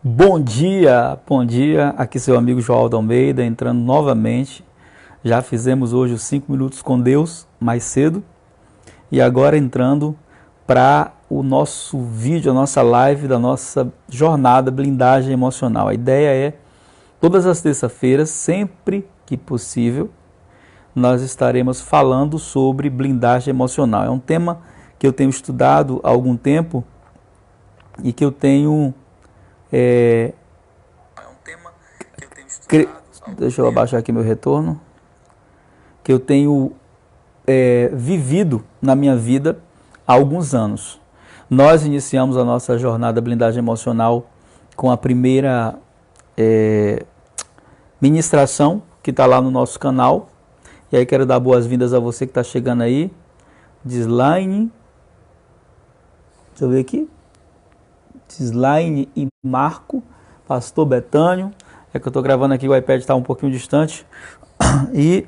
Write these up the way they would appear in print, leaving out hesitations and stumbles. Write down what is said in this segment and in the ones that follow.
Bom dia, aqui seu amigo João Almeida, entrando novamente. Já fizemos hoje os 5 minutos com Deus, mais cedo, e agora entrando para o nosso vídeo, a nossa live da nossa jornada blindagem emocional. A ideia é, todas as terças-feiras, sempre que possível, nós estaremos falando sobre blindagem emocional. É um tema que eu tenho estudado há algum tempo e que eu tenho... Deixa eu abaixar aqui meu retorno. Que eu tenho vivido na minha vida há alguns anos. Nós iniciamos a nossa jornada blindagem emocional com a primeira ministração que está lá no nosso canal. E aí quero dar boas-vindas a você que está chegando aí. Dislaine, deixa eu ver aqui. Dislaine e Marco, Pastor Betânio. É que eu estou gravando aqui, o iPad está um pouquinho distante. E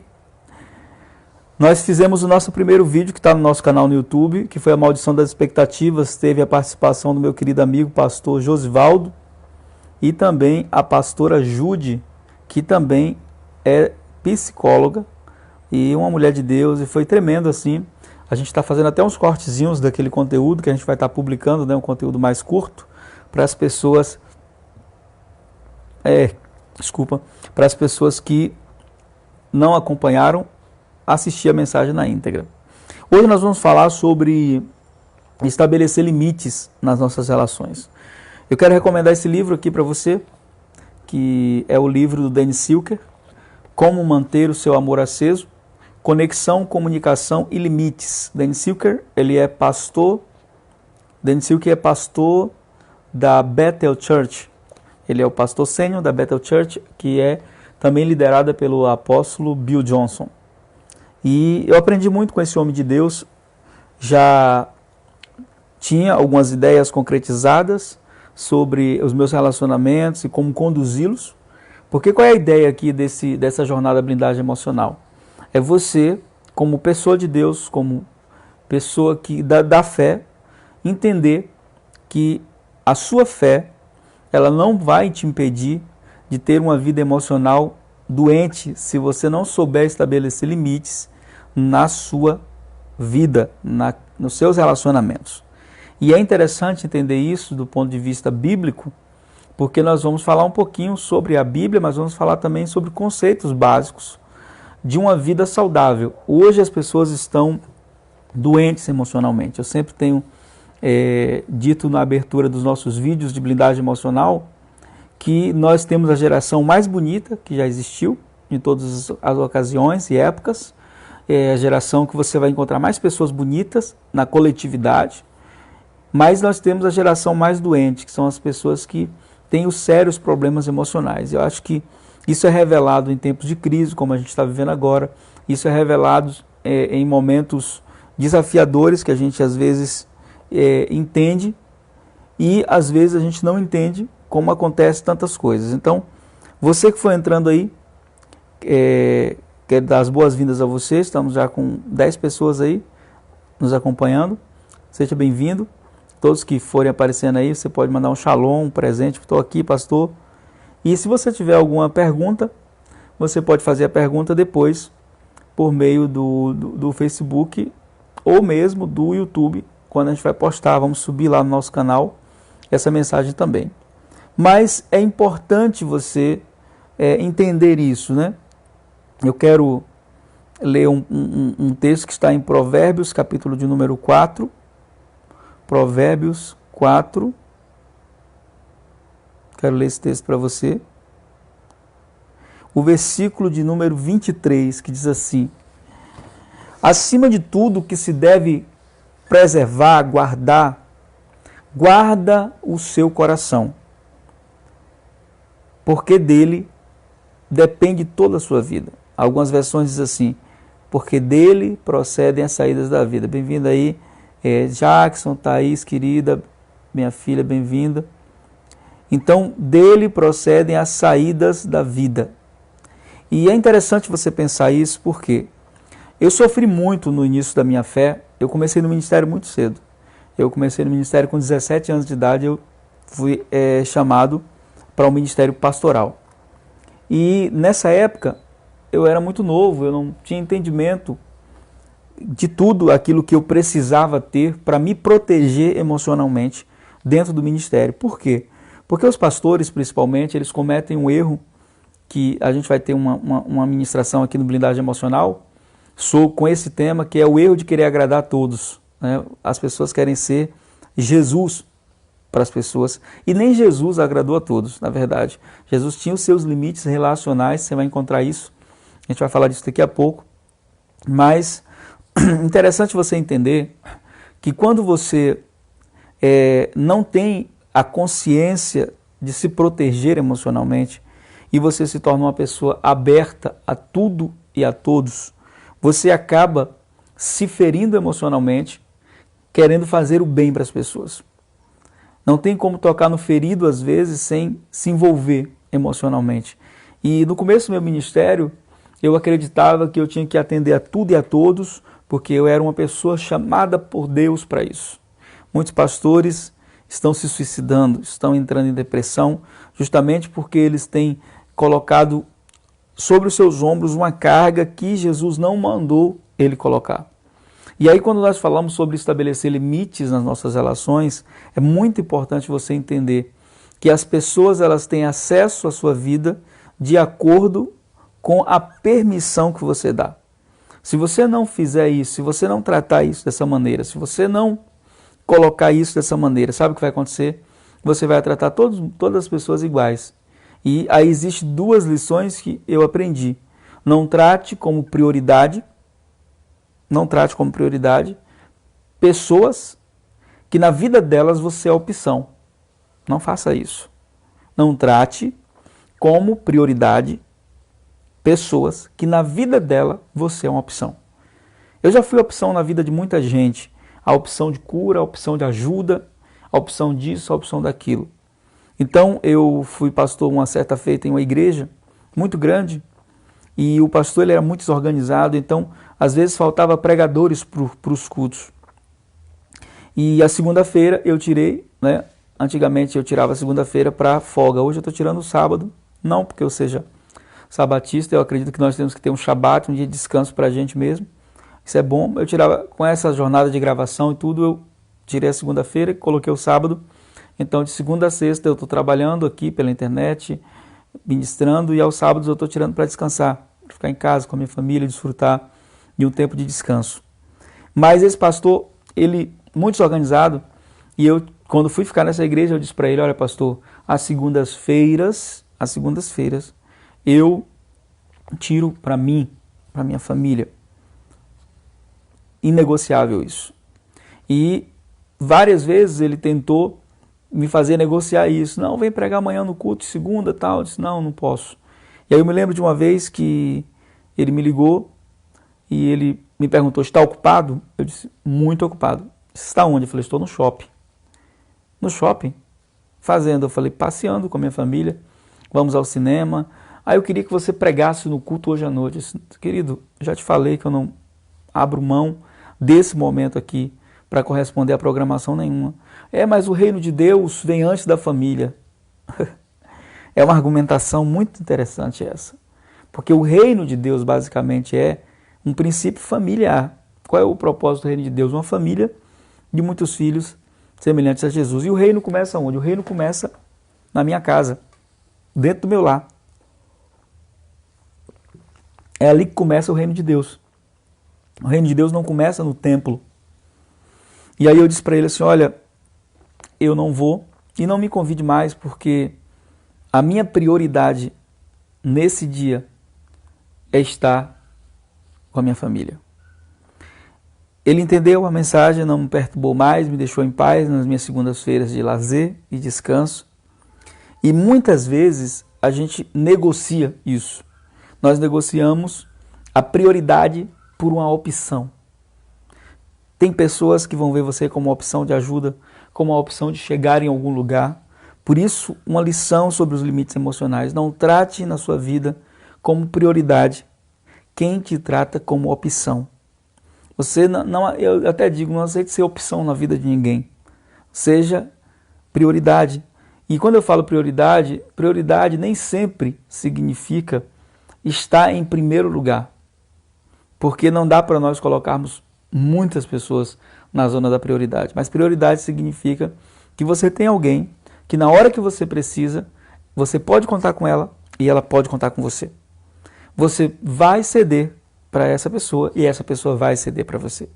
nós fizemos o nosso primeiro vídeo que está no nosso canal no YouTube, que foi a maldição das expectativas. Teve a participação do meu querido amigo, pastor Josivaldo, e também a pastora Jude, que também é psicóloga e uma mulher de Deus, e foi tremendo assim. A gente está fazendo até uns cortezinhos daquele conteúdo que a gente vai estar publicando, né, um conteúdo mais curto, para as pessoas, para as pessoas que não acompanharam, assistir a mensagem na íntegra. Hoje nós vamos falar sobre estabelecer limites nas nossas relações. Eu quero recomendar esse livro aqui para você, que é o livro do Danny Silker, Como Manter o Seu Amor Aceso, Conexão, Comunicação e Limites. Danny Silker, ele é pastor. Danny Silker é pastor da Bethel Church. Ele é o pastor sênior da Bethel Church, que é também liderada pelo apóstolo Bill Johnson. E eu aprendi muito com esse homem de Deus. Já tinha algumas ideias concretizadas sobre os meus relacionamentos e como conduzi-los. Porque qual é a ideia aqui dessa jornada blindagem emocional? É você, como pessoa de Deus, como pessoa que da fé, entender que a sua fé, ela não vai te impedir de ter uma vida emocional doente se você não souber estabelecer limites na sua vida, nos seus relacionamentos. E é interessante entender isso do ponto de vista bíblico, porque nós vamos falar um pouquinho sobre a Bíblia, mas vamos falar também sobre conceitos básicos de uma vida saudável. Hoje as pessoas estão doentes emocionalmente. Eu sempre tenho dito na abertura dos nossos vídeos de blindagem emocional que nós temos a geração mais bonita que já existiu em todas as ocasiões e épocas. É a geração que você vai encontrar mais pessoas bonitas na coletividade, mas nós temos a geração mais doente, que são as pessoas que têm os sérios problemas emocionais. Eu acho que isso é revelado em tempos de crise, como a gente está vivendo agora. Isso é revelado em momentos desafiadores que a gente às vezes entende e às vezes a gente não entende como acontece tantas coisas. Então, você que foi entrando aí, quero dar as boas-vindas a você. Estamos já com 10 pessoas aí nos acompanhando. Seja bem-vindo. Todos que forem aparecendo aí, você pode mandar um shalom, um presente. Estou aqui, pastor. E se você tiver alguma pergunta, você pode fazer a pergunta depois por meio do Facebook ou mesmo do YouTube, quando a gente vai postar, vamos subir lá no nosso canal essa mensagem também. Mas é importante você entender isso, né? Eu quero ler um texto que está em Provérbios, capítulo de número 4. Provérbios 4. Quero ler esse texto para você. O versículo de número 23, que diz assim: acima de tudo que se deve preservar, guardar, guarda o seu coração, porque dele depende toda a sua vida. Algumas versões dizem assim: porque dele procedem as saídas da vida. Bem-vinda aí, Jackson, Thaís, querida, minha filha, bem-vinda. Então, dele procedem as saídas da vida. E é interessante você pensar isso, porque eu sofri muito no início da minha fé. Eu comecei no ministério muito cedo. Eu comecei no ministério com 17 anos de idade. Eu fui chamado para o ministério pastoral. E nessa época eu era muito novo, eu não tinha entendimento de tudo aquilo que eu precisava ter para me proteger emocionalmente dentro do ministério. Por quê? Porque os pastores, principalmente, eles cometem um erro que a gente vai ter uma ministração aqui no Blindagem Emocional com esse tema, que é o erro de querer agradar a todos, né? As pessoas querem ser Jesus para as pessoas, e nem Jesus agradou a todos, na verdade. Jesus tinha os seus limites relacionais, você vai encontrar isso, a gente vai falar disso daqui a pouco, mas interessante você entender que quando você não tem a consciência de se proteger emocionalmente e você se torna uma pessoa aberta a tudo e a todos, você acaba se ferindo emocionalmente, querendo fazer o bem para as pessoas. Não tem como tocar no ferido, às vezes, sem se envolver emocionalmente. E no começo do meu ministério, eu acreditava que eu tinha que atender a tudo e a todos, porque eu era uma pessoa chamada por Deus para isso. Muitos pastores estão se suicidando, estão entrando em depressão, justamente porque eles têm colocado sobre os seus ombros uma carga que Jesus não mandou ele colocar. E aí, quando nós falamos sobre estabelecer limites nas nossas relações, é muito importante você entender que as pessoas elas têm acesso à sua vida de acordo com a permissão que você dá. Se você não fizer isso, se você não tratar isso dessa maneira, se você não colocar isso dessa maneira, sabe o que vai acontecer? Você vai tratar todas as pessoas iguais. E aí existem duas lições que eu aprendi. Não trate como prioridade pessoas que na vida delas você é opção. Não faça isso. Não trate como prioridade pessoas que na vida dela você é uma opção. Eu já fui opção na vida de muita gente. A opção de cura, a opção de ajuda, a opção disso, a opção daquilo. Então eu fui pastor uma certa feita em uma igreja muito grande e o pastor ele era muito desorganizado, então às vezes faltava pregadores para os cultos. E a segunda-feira eu tirei, né? Antigamente eu tirava a segunda-feira para folga, hoje eu estou tirando o sábado, não porque eu seja sabatista, eu acredito que nós temos que ter um shabat, um dia de descanso para a gente mesmo, isso é bom. Eu tirava, com essa jornada de gravação e tudo, eu tirei a segunda-feira e coloquei o sábado, então de segunda a sexta eu estou trabalhando aqui pela internet, ministrando, e aos sábados eu estou tirando para descansar, para ficar em casa com a minha família, desfrutar de um tempo de descanso. Mas esse pastor, ele muito desorganizado, e eu, quando fui ficar nessa igreja, eu disse para ele: olha, pastor, às segundas-feiras, eu tiro para mim, para minha família. Inegociável isso. E várias vezes ele tentou me fazer negociar isso. Não, vem pregar amanhã no culto, segunda, tal. Eu disse: não posso. E aí eu me lembro de uma vez que ele me ligou e ele me perguntou: está ocupado? Eu disse: muito ocupado. Você está onde? Eu falei: estou no shopping. No shopping? Fazendo. Eu falei: passeando com a minha família, vamos ao cinema. Aí eu queria que você pregasse no culto hoje à noite. Eu disse: querido, já te falei que eu não abro mão desse momento aqui para corresponder a programação nenhuma. Mas o reino de Deus vem antes da família. É uma argumentação muito interessante essa. Porque o reino de Deus basicamente é um princípio familiar. Qual é o propósito do reino de Deus? Uma família de muitos filhos semelhantes a Jesus. E o reino começa onde? O reino começa na minha casa, dentro do meu lar. É ali que começa o reino de Deus. O reino de Deus não começa no templo. E aí eu disse para ele assim: olha, eu não vou e não me convide mais, porque a minha prioridade nesse dia é estar com a minha família. Ele entendeu a mensagem, não me perturbou mais, me deixou em paz nas minhas segundas-feiras de lazer e descanso. E muitas vezes a gente negocia isso. Nós negociamos a prioridade por uma opção. Tem pessoas que vão ver você como uma opção de ajuda, como uma opção de chegar em algum lugar. Por isso, uma lição sobre os limites emocionais. Não trate na sua vida como prioridade quem te trata como opção. Você não, eu até digo, não aceite ser opção na vida de ninguém. Seja prioridade. E quando eu falo prioridade, prioridade nem sempre significa estar em primeiro lugar. Porque não dá para nós colocarmos muitas pessoas na zona da prioridade. Mas prioridade significa que você tem alguém que na hora que você precisa, você pode contar com ela e ela pode contar com você. Você vai ceder para essa pessoa e essa pessoa vai ceder para você.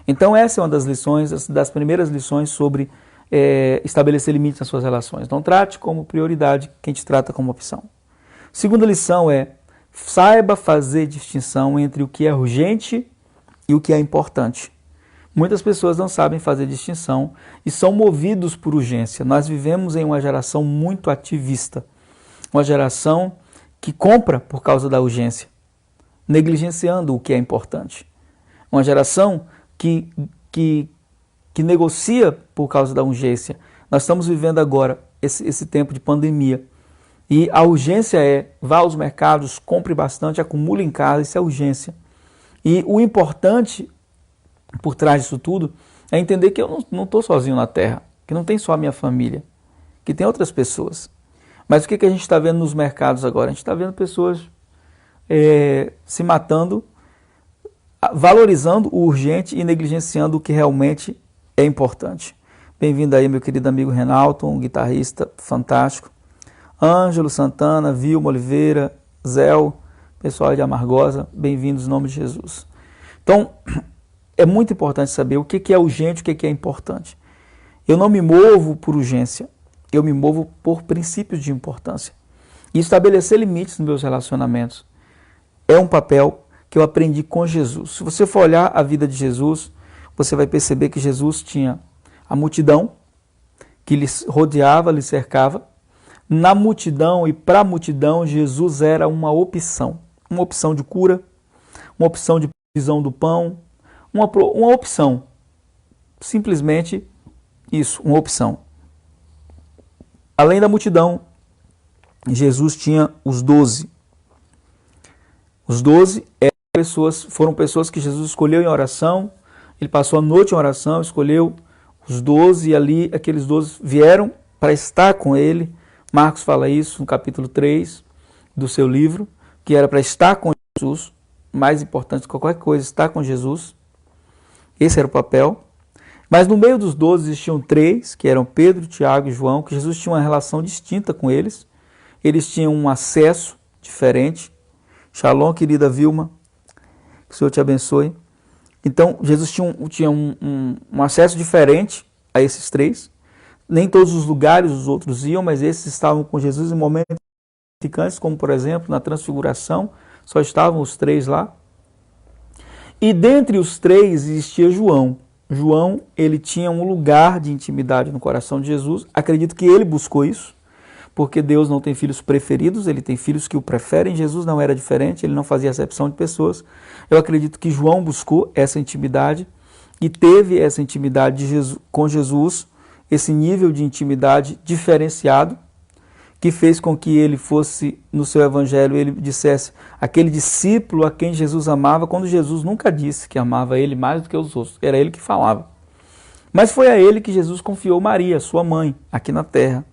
Então essa é uma das lições, das primeiras lições sobre estabelecer limites nas suas relações. Não trate como prioridade quem te trata como opção. Segunda lição é: saiba fazer distinção entre o que é urgente e o que é importante. Muitas pessoas não sabem fazer distinção e são movidos por urgência. Nós vivemos em uma geração muito ativista, uma geração que compra por causa da urgência, negligenciando o que é importante. Uma geração que negocia por causa da urgência. Nós estamos vivendo agora esse tempo de pandemia. E a urgência é: vá aos mercados, compre bastante, acumule em casa, isso é urgência. E o importante por trás disso tudo é entender que eu não estou sozinho na Terra, que não tem só a minha família, que tem outras pessoas. Mas o que a gente está vendo nos mercados agora? A gente está vendo pessoas se matando, valorizando o urgente e negligenciando o que realmente é importante. Bem-vindo aí, meu querido amigo Renalton, um guitarrista fantástico. Ângelo Santana, Vilma Oliveira, Zéu, pessoal de Amargosa, bem-vindos em nome de Jesus. Então, é muito importante saber o que é urgente e o que é importante. Eu não me movo por urgência, eu me movo por princípios de importância. E estabelecer limites nos meus relacionamentos é um papel que eu aprendi com Jesus. Se você for olhar a vida de Jesus, você vai perceber que Jesus tinha a multidão que lhe rodeava, lhe cercava. Na multidão e para a multidão, Jesus era uma opção de cura, uma opção de provisão do pão, uma opção, simplesmente isso, uma opção. Além da multidão, Jesus tinha os 12. Os 12 foram pessoas que Jesus escolheu em oração, ele passou a noite em oração, escolheu os 12 e ali aqueles 12 vieram para estar com ele. Marcos fala isso no capítulo 3 do seu livro, que era para estar com Jesus, mais importante que qualquer coisa, estar com Jesus. Esse era o papel. Mas no meio dos 12 existiam 3, que eram Pedro, Tiago e João, que Jesus tinha uma relação distinta com eles. Eles tinham um acesso diferente. Shalom, querida Vilma, que o Senhor te abençoe. Então, Jesus tinha um acesso diferente a esses 3. Nem todos os lugares os outros iam, mas esses estavam com Jesus em momentos significantes, como por exemplo na transfiguração, só estavam os 3 lá. E dentre os 3 existia João. João, ele tinha um lugar de intimidade no coração de Jesus. Acredito que ele buscou isso, porque Deus não tem filhos preferidos, ele tem filhos que o preferem. Jesus não era diferente, ele não fazia acepção de pessoas. Eu acredito que João buscou essa intimidade e teve essa intimidade com Jesus, esse nível de intimidade diferenciado, que fez com que ele fosse, no seu evangelho, ele dissesse aquele discípulo a quem Jesus amava, quando Jesus nunca disse que amava ele mais do que os outros, era ele que falava. Mas foi a ele que Jesus confiou Maria, sua mãe, aqui na terra.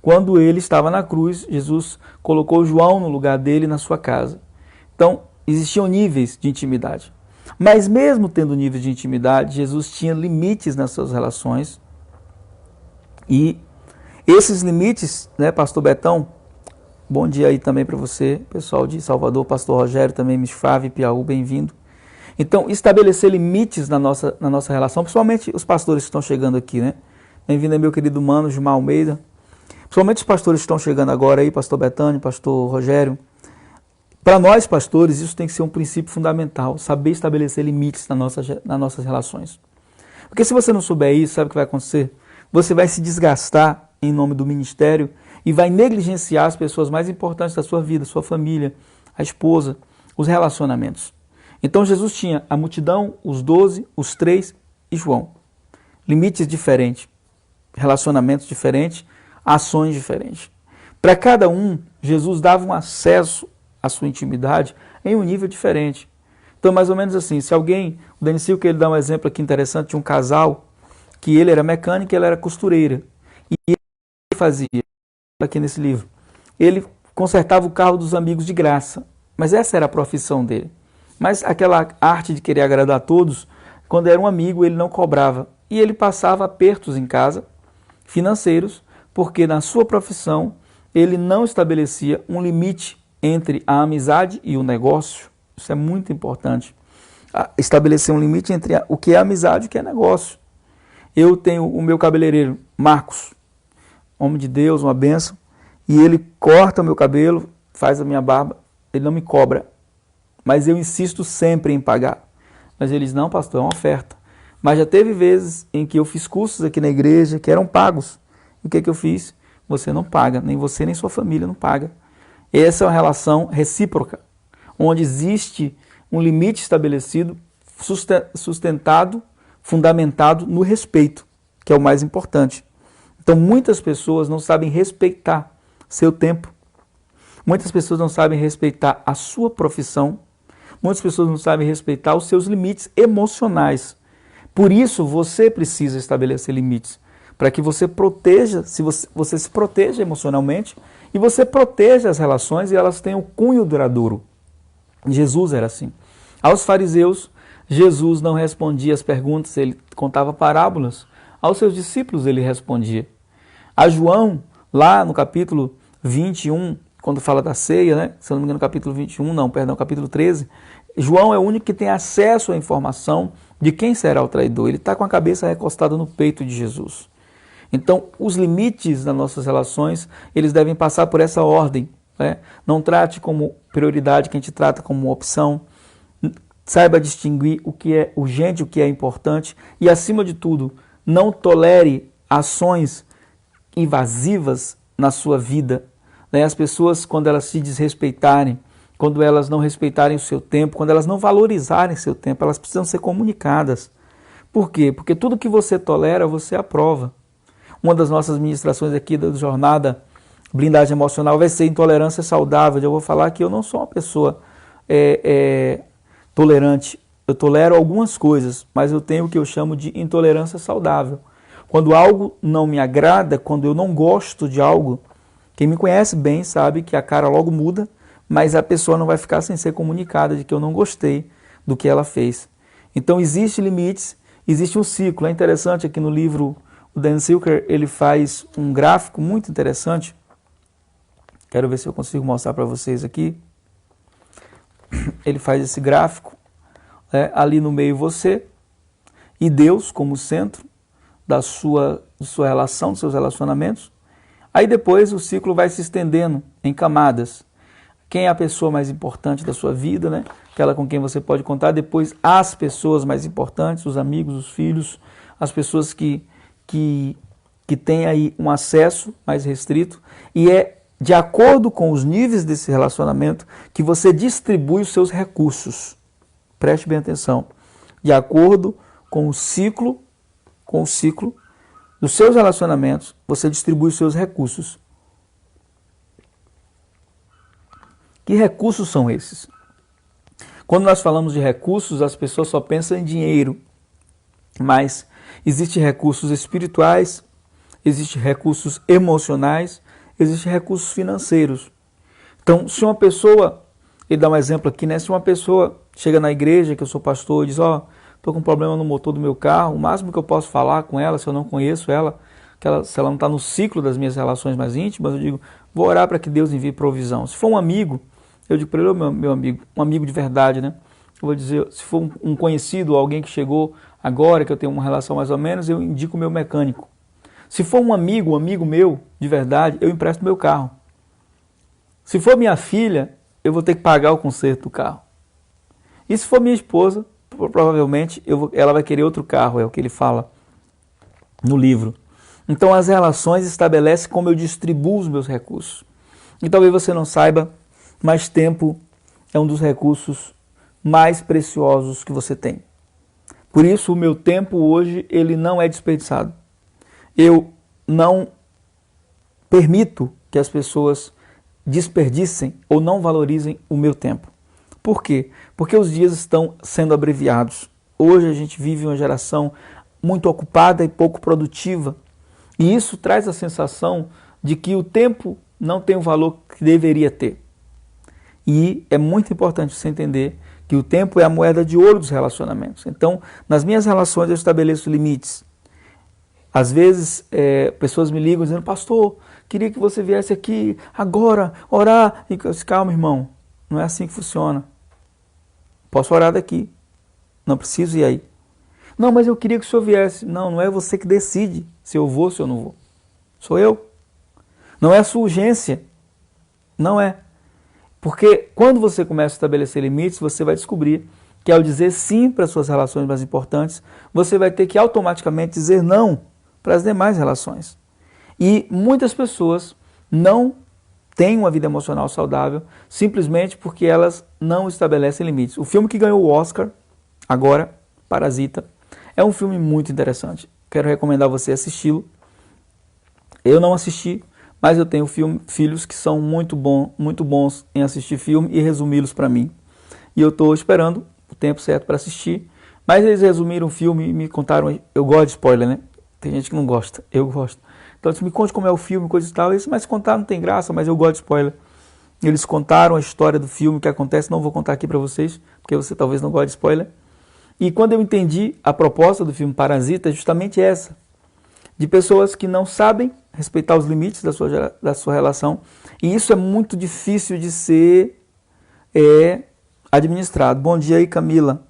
Quando ele estava na cruz, Jesus colocou João no lugar dele na sua casa. Então, existiam níveis de intimidade. Mas mesmo tendo níveis de intimidade, Jesus tinha limites nas suas relações. E esses limites, né, Pastor Betão, bom dia aí também para você, pessoal de Salvador, Pastor Rogério também, Miss Flávia, Piauí, bem-vindo. Então, estabelecer limites na nossa relação, principalmente os pastores que estão chegando aqui, né? Bem-vindo aí, meu querido mano, Gilmar Almeida. Principalmente os pastores que estão chegando agora aí, Pastor Betânia, Pastor Rogério. Para nós, pastores, isso tem que ser um princípio fundamental, saber estabelecer limites nas nossas relações. Porque se você não souber isso, sabe o que vai acontecer? Você vai se desgastar em nome do ministério e vai negligenciar as pessoas mais importantes da sua vida, sua família, a esposa, os relacionamentos. Então Jesus tinha a multidão, os 12, os 3 e João. Limites diferentes, relacionamentos diferentes, ações diferentes. Para cada um, Jesus dava um acesso à sua intimidade em um nível diferente. Então, mais ou menos assim, se alguém, o Denicil, que ele dá um exemplo aqui interessante de um casal, que ele era mecânico e ela era costureira. E ele fazia? Aqui nesse livro. Ele consertava o carro dos amigos de graça, mas essa era a profissão dele. Mas aquela arte de querer agradar a todos, quando era um amigo, ele não cobrava. E ele passava apertos em casa, financeiros, porque na sua profissão ele não estabelecia um limite entre a amizade e o negócio. Isso é muito importante. Estabelecer um limite entre o que é amizade e o que é negócio. Eu tenho o meu cabeleireiro, Marcos, homem de Deus, uma bênção, e ele corta o meu cabelo, faz a minha barba, ele não me cobra, mas eu insisto sempre em pagar. Mas ele diz, não, pastor, é uma oferta. Mas já teve vezes em que eu fiz cursos aqui na igreja que eram pagos. E o que eu fiz? Você não paga, nem você nem sua família não paga. Essa é uma relação recíproca, onde existe um limite estabelecido, sustentado, fundamentado no respeito, que é o mais importante. Então muitas pessoas não sabem respeitar seu tempo. Muitas pessoas não sabem respeitar a sua profissão. Muitas pessoas não sabem respeitar os seus limites emocionais. Por isso você precisa estabelecer limites, para que você proteja, você se proteja emocionalmente e você proteja as relações e elas tenham cunho duradouro. Jesus era assim. Aos fariseus, Jesus não respondia as perguntas, ele contava parábolas. Aos seus discípulos ele respondia. A João, lá no capítulo 21, quando fala da ceia, né? Se eu não me engano, capítulo 21, não, perdão, capítulo 13, João é o único que tem acesso à informação de quem será o traidor. Ele está com a cabeça recostada no peito de Jesus. Então, os limites das nossas relações, eles devem passar por essa ordem. Né? Não trate como prioridade quem te trata como opção. Saiba distinguir o que é urgente, o que é importante. E, acima de tudo, não tolere ações invasivas na sua vida. Né? As pessoas, quando elas se desrespeitarem, quando elas não respeitarem o seu tempo, quando elas não valorizarem seu tempo, elas precisam ser comunicadas. Por quê? Porque tudo que você tolera, você aprova. Uma das nossas ministrações aqui da jornada Blindagem Emocional vai ser intolerância saudável. Eu vou falar que eu não sou uma pessoa tolerante. Eu tolero algumas coisas, mas eu tenho o que eu chamo de intolerância saudável. Quando algo não me agrada, quando eu não gosto de algo, quem me conhece bem sabe que a cara logo muda, mas a pessoa não vai ficar sem ser comunicada de que eu não gostei do que ela fez. Então existem limites, existe um ciclo. É interessante aqui no livro, o Dan Silker, ele faz um gráfico muito interessante. Quero ver se eu consigo mostrar para vocês aqui. Ele faz esse gráfico, ali no meio você e Deus como centro da sua relação, dos seus relacionamentos. Aí depois o ciclo vai se estendendo em camadas. Quem é a pessoa mais importante da sua vida, né? Aquela com quem você pode contar. Depois as pessoas mais importantes, os amigos, os filhos, as pessoas que têm aí um acesso mais restrito. E é de acordo com os níveis desse relacionamento que você distribui os seus recursos. Preste bem atenção. De acordo com o ciclo dos seus relacionamentos, você distribui os seus recursos. Que recursos são esses? Quando nós falamos de recursos, as pessoas só pensam em dinheiro, mas existem recursos espirituais, existem recursos emocionais, existem recursos financeiros. Então, se uma pessoa, ele dá um exemplo aqui, né? Se uma pessoa chega na igreja, que eu sou pastor, e diz, estou com um problema no motor do meu carro, o máximo que eu posso falar com ela, se eu não conheço ela, se ela não está no ciclo das minhas relações mais íntimas, eu digo, vou orar para que Deus envie provisão. Se for um amigo, eu digo para ele, meu amigo, um amigo de verdade, né? Eu vou dizer, se for um conhecido, alguém que chegou agora, que eu tenho uma relação mais ou menos, eu indico o meu mecânico. Se for um amigo meu, de verdade, eu empresto meu carro. Se for minha filha, eu vou ter que pagar o conserto do carro. E se for minha esposa, provavelmente ela vai querer outro carro, é o que ele fala no livro. Então as relações estabelecem como eu distribuo os meus recursos. E talvez você não saiba, mas tempo é um dos recursos mais preciosos que você tem. Por isso o meu tempo hoje ele não é desperdiçado. Eu não permito que as pessoas desperdicem ou não valorizem o meu tempo. Por quê? Porque os dias estão sendo abreviados. Hoje a gente vive uma geração muito ocupada e pouco produtiva. E isso traz a sensação de que o tempo não tem o valor que deveria ter. E é muito importante você entender que o tempo é a moeda de ouro dos relacionamentos. Então, nas minhas relações eu estabeleço limites. Às vezes, pessoas me ligam dizendo, pastor, queria que você viesse aqui agora, orar. E eu disse, calma, irmão, não é assim que funciona. Posso orar daqui, não preciso ir aí. Não, mas eu queria que o senhor viesse. Não, não é você que decide se eu vou ou se eu não vou. Sou eu. Não é a sua urgência. Não é. Porque quando você começa a estabelecer limites, você vai descobrir que ao dizer sim para as suas relações mais importantes, você vai ter que automaticamente dizer não para as demais relações. E muitas pessoas não têm uma vida emocional saudável simplesmente porque elas não estabelecem limites. O filme que ganhou o Oscar, agora, Parasita, é um filme muito interessante. Quero recomendar você assisti-lo. Eu não assisti, mas eu tenho filhos que são muito bons em assistir filme e resumi-los para mim. E eu estou esperando o tempo certo para assistir. Mas eles resumiram o filme e me contaram. Eu gosto de spoiler, né? Tem gente que não gosta, eu gosto. Então eles me conte como é o filme, coisa e tal. Mas contar não tem graça, mas eu gosto de spoiler. Eles contaram a história do filme, o que acontece. Não vou contar aqui para vocês, porque você talvez não goste de spoiler. E quando eu entendi a proposta do filme Parasita, é justamente essa. De pessoas que não sabem respeitar os limites da sua relação. E isso é muito difícil de ser administrado. Bom dia aí, Camila.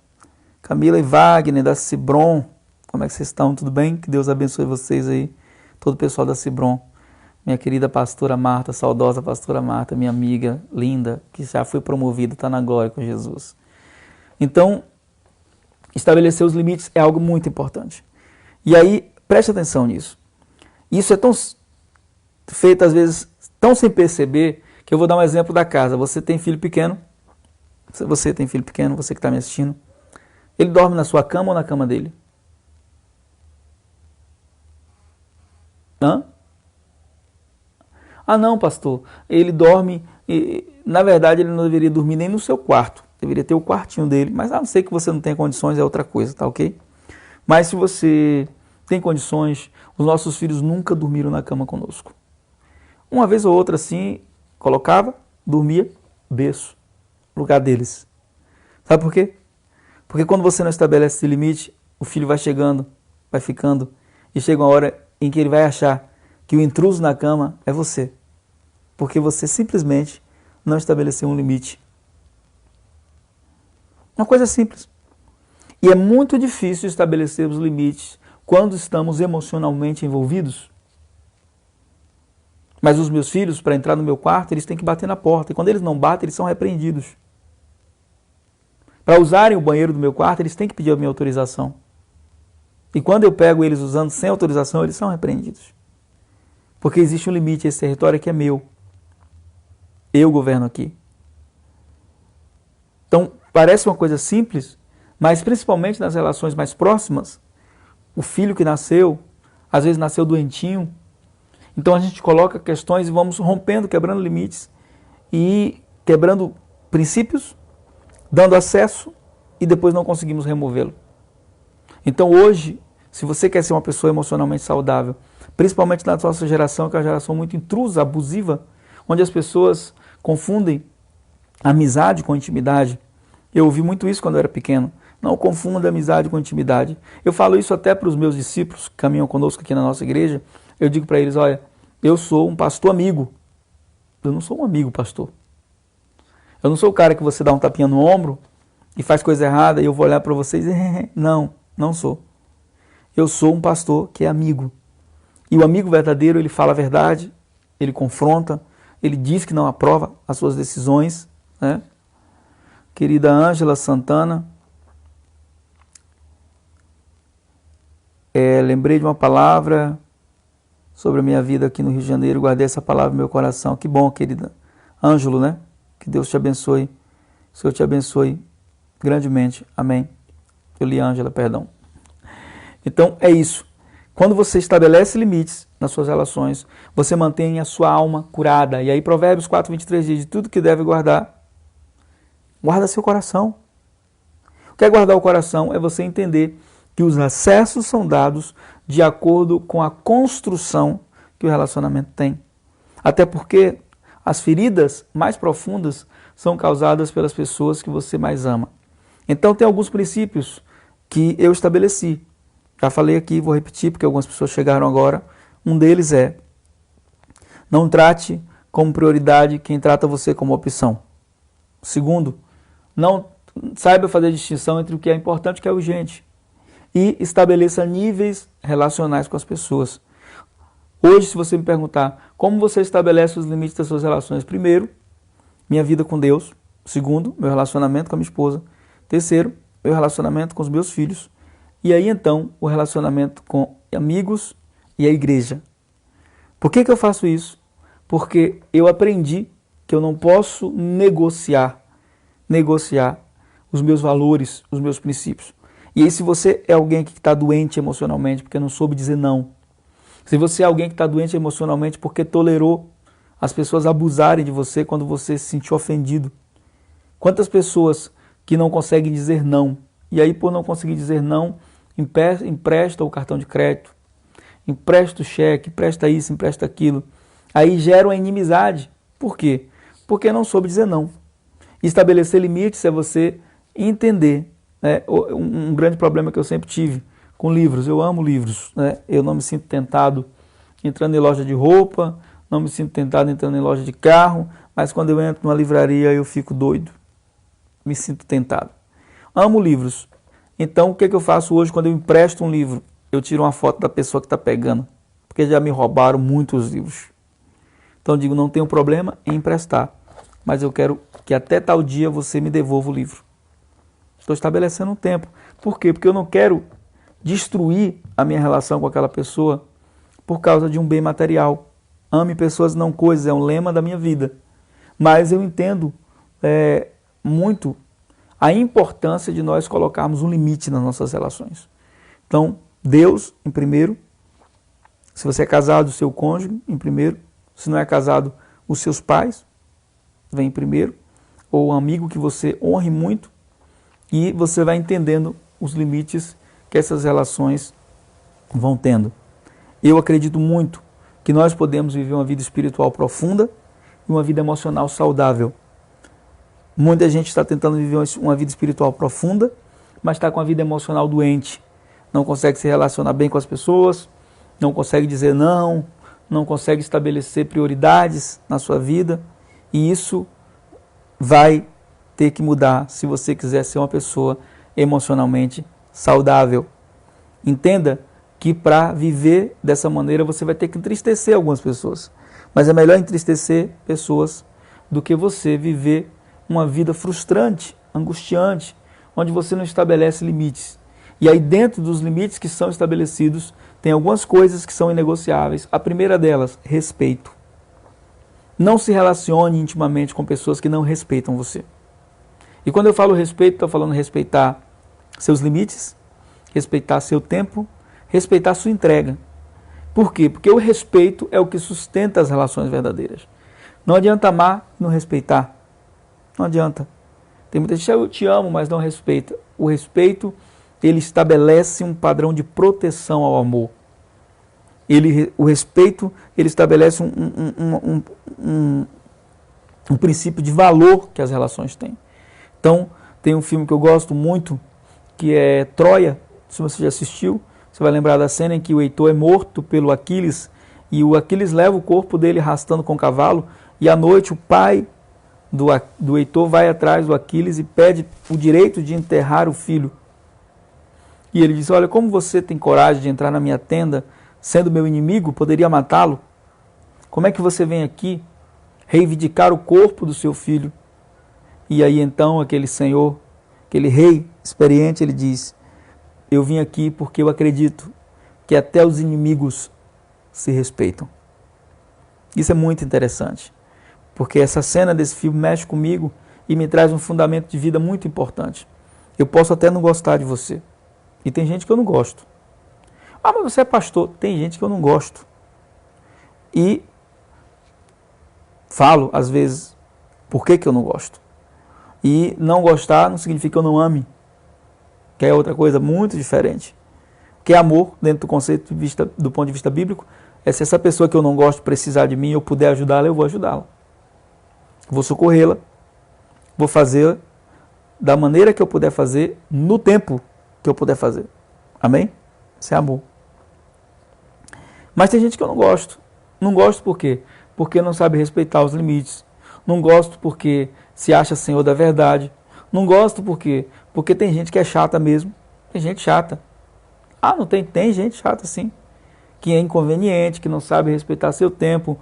Camila e Wagner, da Cibron. Como é que vocês estão? Tudo bem? Que Deus abençoe vocês aí. Todo o pessoal da Cibron. Minha querida pastora Marta, saudosa pastora Marta, minha amiga linda, que já foi promovida, está na glória com Jesus. Então, estabelecer os limites é algo muito importante. E aí, preste atenção nisso. Isso é tão feito, às vezes, tão sem perceber, que eu vou dar um exemplo da casa. Você tem filho pequeno? Você tem filho pequeno, você que está me assistindo. Ele dorme na sua cama ou na cama dele? Hã? Ah, não, pastor. Ele dorme... na verdade, ele não deveria dormir nem no seu quarto. Deveria ter o quartinho dele. Mas a não ser que você não tenha condições, é outra coisa, tá ok? Mas se você tem condições, os nossos filhos nunca dormiram na cama conosco. Uma vez ou outra, assim, colocava, dormia, berço, lugar deles. Sabe por quê? Porque quando você não estabelece esse limite, o filho vai chegando, vai ficando, e chega uma hora em que ele vai achar que o intruso na cama é você. Porque você simplesmente não estabeleceu um limite. Uma coisa simples. E é muito difícil estabelecer os limites quando estamos emocionalmente envolvidos. Mas os meus filhos, para entrar no meu quarto, eles têm que bater na porta. E quando eles não batem, eles são repreendidos. Para usarem o banheiro do meu quarto, eles têm que pedir a minha autorização. E quando eu pego eles usando sem autorização, eles são repreendidos. Porque existe um limite, esse território aqui é meu. Eu governo aqui. Então, parece uma coisa simples, mas principalmente nas relações mais próximas, o filho que nasceu, às vezes nasceu doentinho, então a gente coloca questões e vamos rompendo, quebrando limites e quebrando princípios, dando acesso e depois não conseguimos removê-lo. Então hoje, se você quer ser uma pessoa emocionalmente saudável, principalmente na nossa geração, que é uma geração muito intrusa, abusiva, onde as pessoas confundem amizade com intimidade. Eu ouvi muito isso quando eu era pequeno. Não confunda amizade com intimidade. Eu falo isso até para os meus discípulos que caminham conosco aqui na nossa igreja. Eu digo para eles, olha, eu sou um pastor amigo. Eu não sou um amigo pastor. Eu não sou o cara que você dá um tapinha no ombro e faz coisa errada e eu vou olhar para vocês e não, não sou. Eu sou um pastor que é amigo. E o amigo verdadeiro, ele fala a verdade, ele confronta, ele diz que não aprova as suas decisões, né? Querida Ângela Santana, lembrei de uma palavra sobre a minha vida aqui no Rio de Janeiro, guardei essa palavra no meu coração. Que bom, querida Ângelo, né? Que Deus te abençoe. O Senhor te abençoe grandemente. Amém. Eu li Ângela, perdão. Então, é isso. Quando você estabelece limites nas suas relações, você mantém a sua alma curada. E aí Provérbios 4:23 diz, de tudo que deve guardar, guarda seu coração. O que é guardar o coração? É você entender que os acessos são dados de acordo com a construção que o relacionamento tem. Até porque as feridas mais profundas são causadas pelas pessoas que você mais ama. Então tem alguns princípios que eu estabeleci. Já falei aqui, vou repetir porque algumas pessoas chegaram agora. Um deles é: não trate como prioridade quem trata você como opção. Segundo, não saiba fazer distinção entre o que é importante e o que é urgente. E estabeleça níveis relacionais com as pessoas. Hoje, se você me perguntar como você estabelece os limites das suas relações: primeiro, minha vida com Deus. Segundo, meu relacionamento com a minha esposa. Terceiro, meu relacionamento com os meus filhos. E aí então, o relacionamento com amigos e a igreja. Por que eu faço isso? Porque eu aprendi que eu não posso negociar os meus valores, os meus princípios. E aí, se você é alguém que está doente emocionalmente porque não soube dizer não, se você é alguém que está doente emocionalmente porque tolerou as pessoas abusarem de você quando você se sentiu ofendido, quantas pessoas que não conseguem dizer não, e aí por não conseguir dizer não, empresta o cartão de crédito, empresta o cheque, empresta isso, empresta aquilo, aí gera uma inimizade. Por quê? Porque não soube dizer não. Estabelecer limites é você entender, né? Um grande problema que eu sempre tive com livros: eu amo livros, né? Eu não me sinto tentado entrando em loja de roupa, não me sinto tentado entrando em loja de carro, mas quando eu entro numa livraria eu fico doido, me sinto tentado. Amo livros. Então o que eu faço hoje quando eu empresto um livro? Eu tiro uma foto da pessoa que está pegando, porque já me roubaram muitos livros. Então eu digo: não tenho problema em emprestar, mas eu quero que até tal dia você me devolva o livro. Estou estabelecendo um tempo. Por quê? Porque eu não quero destruir a minha relação com aquela pessoa por causa de um bem material. Ame pessoas, não coisas, é um lema da minha vida. Mas eu entendo muito a importância de nós colocarmos um limite nas nossas relações. Então, Deus em primeiro. Se você é casado, o seu cônjuge em primeiro. Se não é casado, os seus pais vem primeiro, ou um amigo que você honre muito, e você vai entendendo os limites que essas relações vão tendo. Eu acredito muito que nós podemos viver uma vida espiritual profunda e uma vida emocional saudável. Muita gente está tentando viver uma vida espiritual profunda, mas está com a vida emocional doente. Não consegue se relacionar bem com as pessoas, não consegue dizer não, não consegue estabelecer prioridades na sua vida. E isso vai ter que mudar se você quiser ser uma pessoa emocionalmente saudável. Entenda que para viver dessa maneira você vai ter que entristecer algumas pessoas. Mas é melhor entristecer pessoas do que você viver uma vida frustrante, angustiante, onde você não estabelece limites. E aí dentro dos limites que são estabelecidos, tem algumas coisas que são inegociáveis. A primeira delas, respeito. Não se relacione intimamente com pessoas que não respeitam você. E quando eu falo respeito, estou falando respeitar seus limites, respeitar seu tempo, respeitar sua entrega. Por quê? Porque o respeito é o que sustenta as relações verdadeiras. Não adianta amar e não respeitar. Não adianta. Tem muita gente que eu te amo, mas não respeita. O respeito, ele estabelece um padrão de proteção ao amor. O respeito, ele estabelece um princípio de valor que as relações têm. Então, tem um filme que eu gosto muito, que é Troia. Se você já assistiu, você vai lembrar da cena em que o Heitor é morto pelo Aquiles, e o Aquiles leva o corpo dele arrastando com o cavalo, e à noite o pai do Heitor vai atrás do Aquiles e pede o direito de enterrar o filho. E ele diz: olha, como você tem coragem de entrar na minha tenda, sendo meu inimigo, poderia matá-lo? Como é que você vem aqui reivindicar o corpo do seu filho? E aí então aquele senhor, aquele rei experiente, ele diz: eu vim aqui porque eu acredito que até os inimigos se respeitam. Isso é muito interessante, porque essa cena desse filme mexe comigo e me traz um fundamento de vida muito importante. Eu posso até não gostar de você, e tem gente que eu não gosto. Ah, mas você é pastor. Tem gente que eu não gosto. E falo, às vezes, por que eu não gosto. E não gostar não significa que eu não ame, que é outra coisa muito diferente. Que é amor, dentro do conceito do ponto de vista bíblico, se essa pessoa que eu não gosto precisar de mim, eu puder ajudá-la, eu vou ajudá-la. Vou socorrê-la, vou fazer da maneira que eu puder fazer, no tempo que eu puder fazer. Amém? Isso é amor. Mas tem gente que eu não gosto. Não gosto por quê? Porque não sabe respeitar os limites. Não gosto porque se acha senhor da verdade. Não gosto por quê? Porque tem gente que é chata mesmo. Tem gente chata. Ah, não tem? Tem gente chata sim. Que é inconveniente, que não sabe respeitar seu tempo.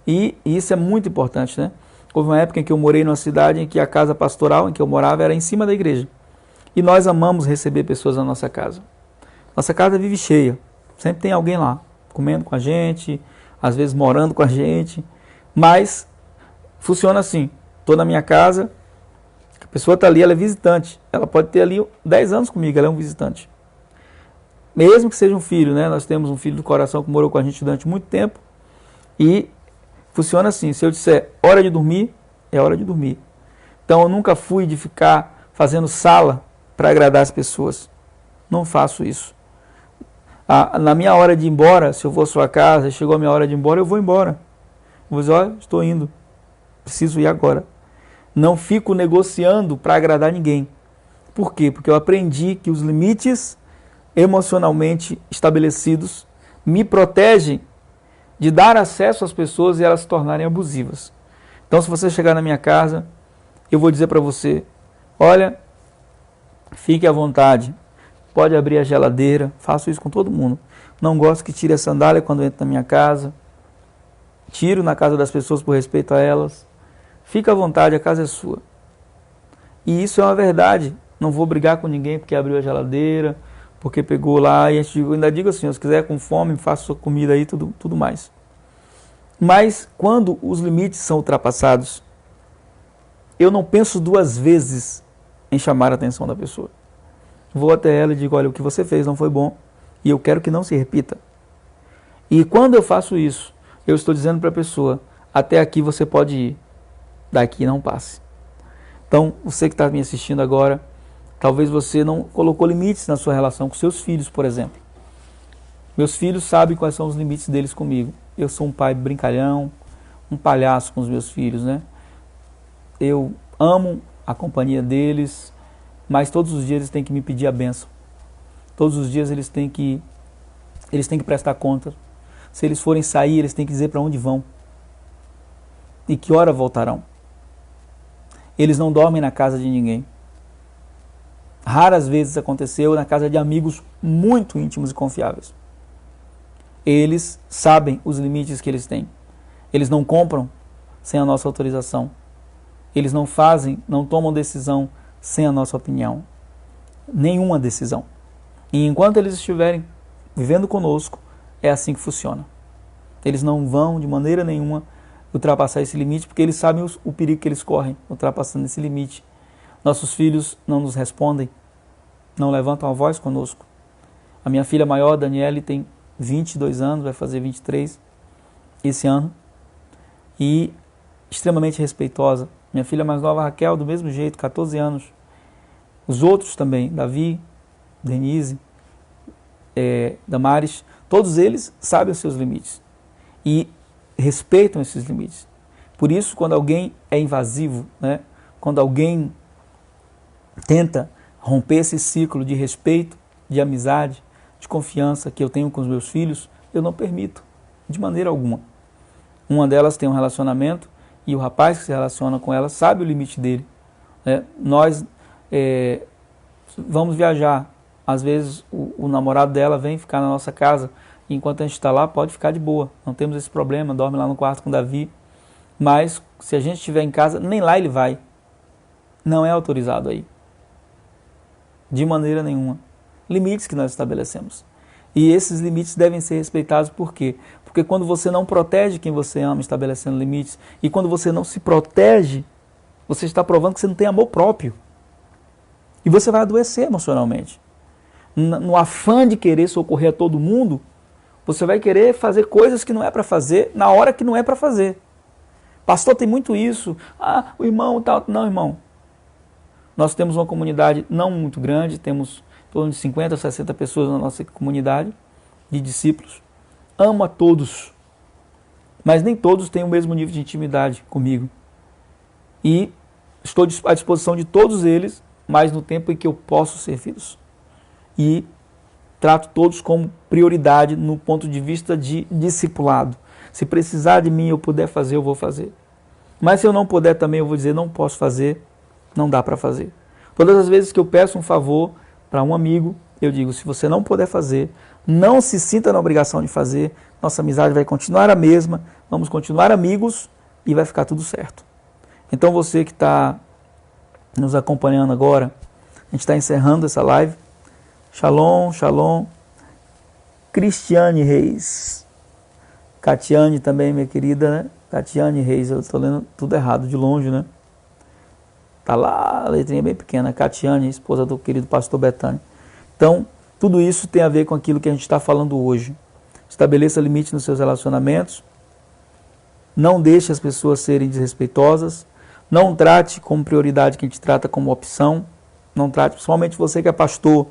E isso é muito importante, né? Houve uma época em que eu morei numa cidade em que a casa pastoral em que eu morava era em cima da igreja. E nós amamos receber pessoas na nossa casa. Nossa casa vive cheia. Sempre tem alguém lá, comendo com a gente, às vezes morando com a gente. Mas funciona assim. Estou na minha casa, a pessoa está ali, ela é visitante. Ela pode ter ali 10 anos comigo, ela é um visitante. Mesmo que seja um filho, né? Nós temos um filho do coração que morou com a gente durante muito tempo. E funciona assim, se eu disser hora de dormir, é hora de dormir. Então eu nunca fui de ficar fazendo sala para agradar as pessoas. Não faço isso. Na minha hora de ir embora, se eu vou à sua casa, chegou a minha hora de ir embora, eu vou embora. Eu vou dizer, olha, estou indo. Preciso ir agora. Não fico negociando para agradar ninguém. Por quê? Porque eu aprendi que os limites emocionalmente estabelecidos me protegem de dar acesso às pessoas e elas se tornarem abusivas. Então, se você chegar na minha casa, eu vou dizer para você, olha, fique à vontade, pode abrir a geladeira, faço isso com todo mundo. Não gosto que tire a sandália quando entra na minha casa, tiro na casa das pessoas por respeito a elas. Fique à vontade, a casa é sua. E isso é uma verdade, não vou brigar com ninguém porque abriu a geladeira, porque pegou lá, e eu ainda digo assim, se quiser com fome, faça sua comida aí, tudo mais. Mas quando os limites são ultrapassados, eu não penso duas vezes em chamar a atenção da pessoa. Vou até ela e digo, olha, o que você fez não foi bom, e eu quero que não se repita. E quando eu faço isso, eu estou dizendo para a pessoa, até aqui você pode ir, daqui não passe. Então, você que está me assistindo agora, talvez você não colocou limites na sua relação com seus filhos, por exemplo. Meus filhos sabem quais são os limites deles comigo. Eu sou um pai brincalhão, um palhaço com os meus filhos, né? Eu amo a companhia deles, mas todos os dias eles têm que me pedir a bênção. Todos os dias eles têm que prestar conta. Se eles forem sair, eles têm que dizer para onde vão e que hora voltarão. Eles não dormem na casa de ninguém. Raras vezes aconteceu na casa de amigos muito íntimos e confiáveis. Eles sabem os limites que eles têm. Eles não compram sem a nossa autorização. Eles não tomam decisão sem a nossa opinião. Nenhuma decisão. E enquanto eles estiverem vivendo conosco, é assim que funciona. Eles não vão de maneira nenhuma ultrapassar esse limite, porque eles sabem o perigo que eles correm ultrapassando esse limite. Nossos filhos não nos respondem, não levantam a voz conosco. A minha filha maior, Daniele, tem 22 anos, vai fazer 23 esse ano, e extremamente respeitosa. Minha filha mais nova, Raquel, do mesmo jeito, 14 anos. Os outros também, Davi, Denise, Damares, todos eles sabem os seus limites e respeitam esses limites. Por isso, quando alguém é invasivo, né, quando alguém tenta romper esse ciclo de respeito, de amizade, de confiança que eu tenho com os meus filhos, eu não permito, de maneira alguma. Uma delas tem um relacionamento e o rapaz que se relaciona com ela sabe o limite dele. Nós vamos viajar, às vezes o namorado dela vem ficar na nossa casa, e enquanto a gente está lá, pode ficar de boa, não temos esse problema, dorme lá no quarto com o Davi, mas se a gente estiver em casa, nem lá ele vai, não é autorizado aí, de maneira nenhuma. Limites que nós estabelecemos. E esses limites devem ser respeitados por quê? Porque quando você não protege quem você ama estabelecendo limites, e quando você não se protege, você está provando que você não tem amor próprio. E você vai adoecer emocionalmente. No afã de querer socorrer a todo mundo, você vai querer fazer coisas que não é para fazer, na hora que não é para fazer. Pastor, tem muito isso. Ah, o irmão tal. Não, irmão. Nós temos uma comunidade não muito grande, temos em torno de 50 a 60 pessoas na nossa comunidade de discípulos. Amo a todos. mas nem todos têm o mesmo nível de intimidade comigo. E estou à disposição de todos eles, mas no tempo em que eu posso servi-los. E trato todos como prioridade no ponto de vista de discipulado. Se precisar de mim, eu puder fazer, eu vou fazer. Mas se eu não puder também, eu vou dizer, não posso fazer, não dá para fazer. Todas as vezes que eu peço um favor para um amigo, eu digo, se você não puder fazer, não se sinta na obrigação de fazer, nossa amizade vai continuar a mesma, vamos continuar amigos e vai ficar tudo certo. Então você que está nos acompanhando agora, a gente está encerrando essa live. Shalom, shalom. Cristiane Reis. Catiane também, minha querida, né? Catiane Reis, eu estou lendo tudo errado, de longe, né? Está lá, a letrinha bem pequena. Catiane, esposa do querido pastor Betânia. Então, tudo isso tem a ver com aquilo que a gente está falando hoje. Estabeleça limite nos seus relacionamentos. Não deixe as pessoas serem desrespeitosas. Não trate como prioridade quem te trata como opção. Não trate, principalmente você que é pastor.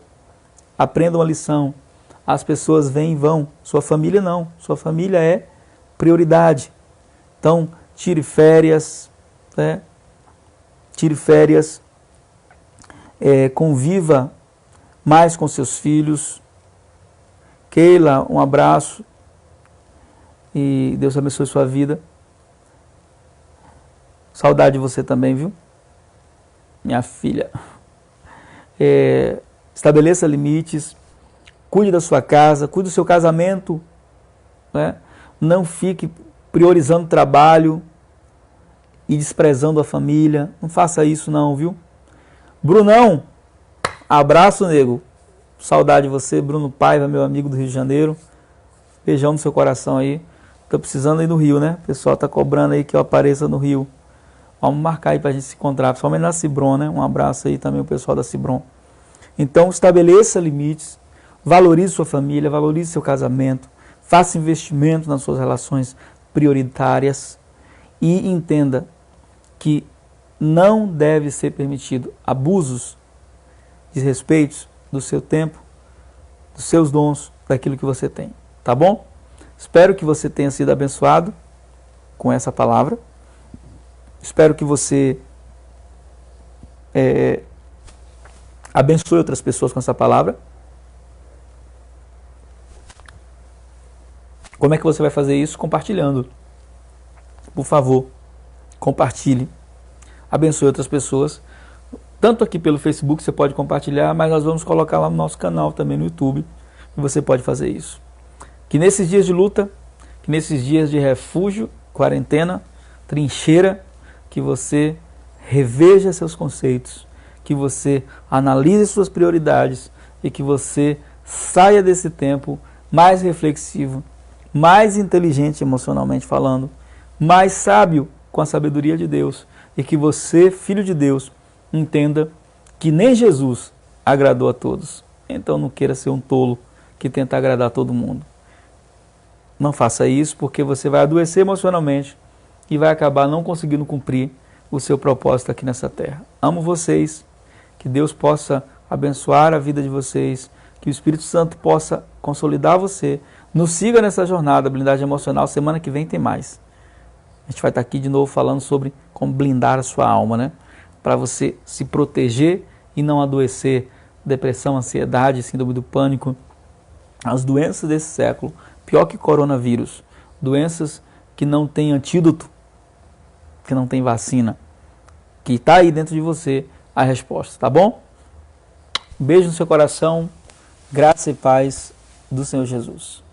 Aprenda uma lição. As pessoas vêm e vão. Sua família não. Sua família é prioridade. Então, tire férias. Né? Tire férias. Conviva mais com seus filhos. Keila, um abraço. E Deus abençoe sua vida. Saudade de você também, viu? Minha filha. Estabeleça limites. Cuide da sua casa. Cuide do seu casamento. Né? Não fique priorizando o trabalho e desprezando a família. Não faça isso não, viu? Brunão, abraço, nego. Saudade de você, Bruno Paiva, meu amigo do Rio de Janeiro. Beijão no seu coração aí. Tô precisando ir no Rio, né? O pessoal tá cobrando aí que eu apareça no Rio. Vamos marcar aí pra gente se encontrar, principalmente na Cibron, né? Um abraço aí também o pessoal da Cibron. Então, estabeleça limites, valorize sua família, valorize seu casamento, faça investimento nas suas relações prioritárias e entenda que não deve ser permitido abusos, desrespeitos do seu tempo, dos seus dons, daquilo que você tem. Tá bom? Espero que você tenha sido abençoado com essa palavra. Espero que você abençoe outras pessoas com essa palavra. Como é que você vai fazer isso? Compartilhando. Por favor, compartilhe. Abençoe outras pessoas. Tanto aqui pelo Facebook você pode compartilhar, mas nós vamos colocar lá no nosso canal também no YouTube. E você pode fazer isso. Que nesses dias de luta, que nesses dias de refúgio, quarentena, trincheira, que você reveja seus conceitos, que você analise suas prioridades e que você saia desse tempo mais reflexivo, mais inteligente emocionalmente falando, mais sábio com a sabedoria de Deus e que você, filho de Deus, entenda que nem Jesus agradou a todos. Então não queira ser um tolo que tenta agradar a todo mundo. Não faça isso porque você vai adoecer emocionalmente e vai acabar não conseguindo cumprir o seu propósito aqui nessa terra. Amo vocês, que Deus possa abençoar a vida de vocês, que o Espírito Santo possa consolidar você. Nos siga nessa jornada, blindagem emocional. Semana que vem tem mais. A gente vai estar aqui de novo falando sobre como blindar a sua alma, né? Para você se proteger e não adoecer. Depressão, ansiedade, síndrome do pânico. As doenças desse século, pior que coronavírus. Doenças que não têm antídoto, que não tem vacina, que está aí dentro de você a resposta, tá bom? Beijo no seu coração, graça e paz do Senhor Jesus.